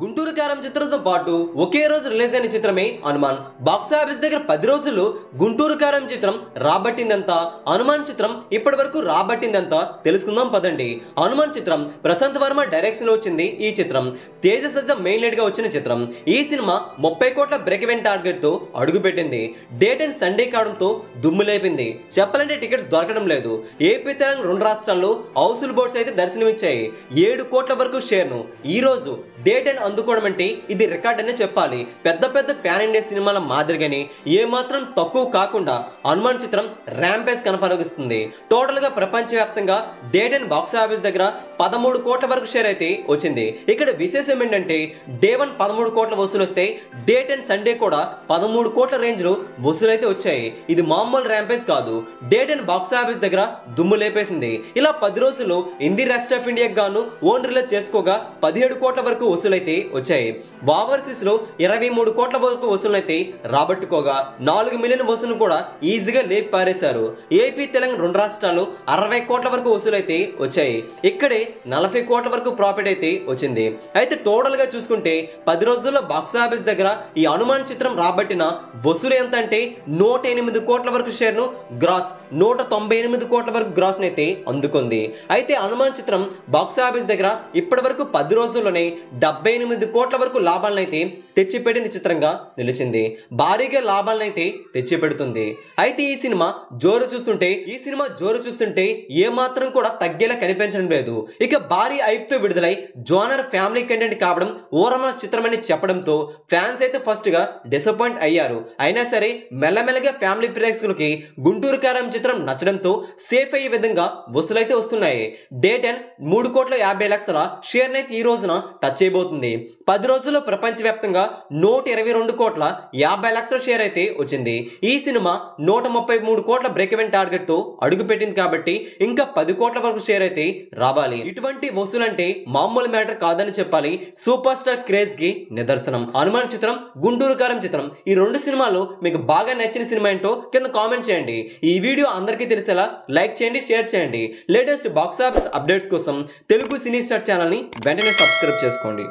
గుంటూరు కారం చిత్రంతో పాటు ఒకే రోజు రిలీజ్ అయిన చిత్రమే హనుమాన్. బాక్స్ ఆఫీస్ దగ్గర 10 రోజుల్లో గుంటూరు కారం చిత్రం రాబట్టిందంతా, హనుమాన్ చిత్రం ఇప్పటి వరకు రాబట్టిందంతా తెలుసుకుందాం పదండి. హనుమాన్ చిత్రం ప్రశాంత్ వర్మ డైరెక్షన్ లో వచ్చింది. ఈ చిత్రం తేజ సజ్జా మెయిన్ లీడ్ గా వచ్చిన చిత్రం. ఈ సినిమా 30 కోట్ల బ్రేక్ ఈవెన్ టార్గెట్ తో అడుగుపెట్టింది. డేట్ అండ్ సండే కావడంతో దుమ్ము లేపింది. చెప్పాలంటే టికెట్స్ దొరకడం లేదు. ఏపీ తెలంగాణ రెండు రాష్ట్రాల్లో హౌస్ఫుల్ బోర్డ్స్ అయితే దర్శనమిచ్చాయి. 7 కోట్ల వరకు షేర్ను ఈ రోజు డేట్ అండ్ అందుకోవడం అంటే ఇది రికార్డ్ అనే చెప్పాలి. పెద్ద పెద్ద ప్యాన్ ఇండియా సినిమాల మాదిరిగానే ఏమాత్రం తక్కువ కాకుండా హనుమాన్ చిత్రం ర్యాంపేజ్ కనపరిస్తుంది. టోటల్ గా ప్రపంచవ్యాప్తంగా డేట్ అండ్ బాక్స్ ఆఫీస్ దగ్గర 13 కోట్ల వరకు షేర్ అయితే వచ్చింది. ఇక్కడ విశేషం ఏంటంటే డే 1 13 కోట్ల వసూలు వస్తే డేట్ అండ్ సండే కూడా 13 కోట్ల రేంజ్ లో వసూలైతే వచ్చాయి. ఇది మామూలు ర్యాంపేజ్ కాదు. డేట్ అండ్ బాక్స్ ఆఫీస్ దగ్గర దుమ్ము లేపేసింది. ఇలా 10 రోజుల్లో హిందీ రెస్ట్ ఆఫ్ ఇండియాకి గాను ఓన్ రిలీజ్ చేసుకోగా 17 కోట్ల వరకు వసూలైతే వచ్చాయి. ఓవర్సీస్ లో 23 కోట్ల వరకు వసూలైతే రాబట్టుకోగా 4 మిలియన్ వసూలు కూడా ఈజీగా లేపి పారేశారు. ఏపీ తెలంగాణ రెండు రాష్ట్రాల్లో 60 కోట్ల వరకు వసూలైతే వచ్చాయి. ఇక్కడే 40 కోట్ల వరకు ప్రాఫిట్ అయితే వచ్చింది. అయితే టోటల్ గా చూసుకుంటే 10 రోజుల్లో బాక్స్ ఆఫీస్ దగ్గర ఈ హనుమాన్ చిత్రం రాబట్టిన వసూలు ఎంత అంటే 108 కోట్ల వరకు షేర్ ను గ్రాస్ 198 కోట్ల వరకు గ్రాస్ అయితే అందుకుంది. అయితే హనుమాన్ చిత్రం బాక్స్ ఆఫీస్ దగ్గర ఇప్పటి వరకు 10 రోజుల్లోనే 78 కోట్ల వరకు లాభాలను అయితే తెచ్చిపెట్టిన చిత్రంగా నిలిచింది. భారీగా లాభాలను అయితే తెచ్చిపెడుతుంది. అయితే ఈ సినిమా జోరు చూస్తుంటే ఏమాత్రం కూడా తగ్గేలా కనిపించడం లేదు. ఇక భారీ హైప్ తో విడుదలై జోనర్ ఫ్యామిలీ కంటెంట్ కావడం ఓరమ చిత్రం అని చెప్పడంతో ఫ్యాన్స్ అయితే ఫస్ట్ గా డిసప్పాయింట్ అయ్యారు. అయినా సరే మెల్లమెల్లగా ఫ్యామిలీ ప్రేక్షకులకి గుంటూరు కారం చిత్రం నచ్చడంతో సేఫ్ అయ్యే విధంగా వసూలైతే వస్తున్నాయి. డేట్ అండ్ 3,50,00,000 షేర్ అయితే ఈ రోజున టచ్ చేయబోతుంది. 10 రోజుల్లో ప్రపంచవ్యాప్తంగా 122 కోట్ల 50 లక్షల షేర్ అయితే వచ్చింది. ఈ సినిమా 133 కోట్ల బ్రేక్ ఈవెన్ టార్గెట్ తో అడుగు పెట్టింది కాబట్టి ఇంకా 10 కోట్ల వరకు షేర్ అయితే రావాలి. ఇటువంటి వసూలంటే మామూలు మ్యాటర్ కాదని చెప్పాలి. సూపర్ స్టార్ క్రేజ్ కి నిదర్శనం హనుమాన్ చిత్రం, గుంటూరు కారం చిత్రం. ఈ రెండు సినిమాలు మీకు బాగా నచ్చిన సినిమా ఏంటో కింద కామెంట్ చేయండి. ఈ వీడియో అందరికీ తెలిసేలా లైక్ చేయండి, షేర్ చేయండి. లేటెస్ట్ బాక్స్ ఆఫీస్ అప్డేట్స్ కోసం తెలుగు సినీ స్టార్ ఛానల్ ని వెంటనే సబ్స్క్రైబ్ చేసుకోండి.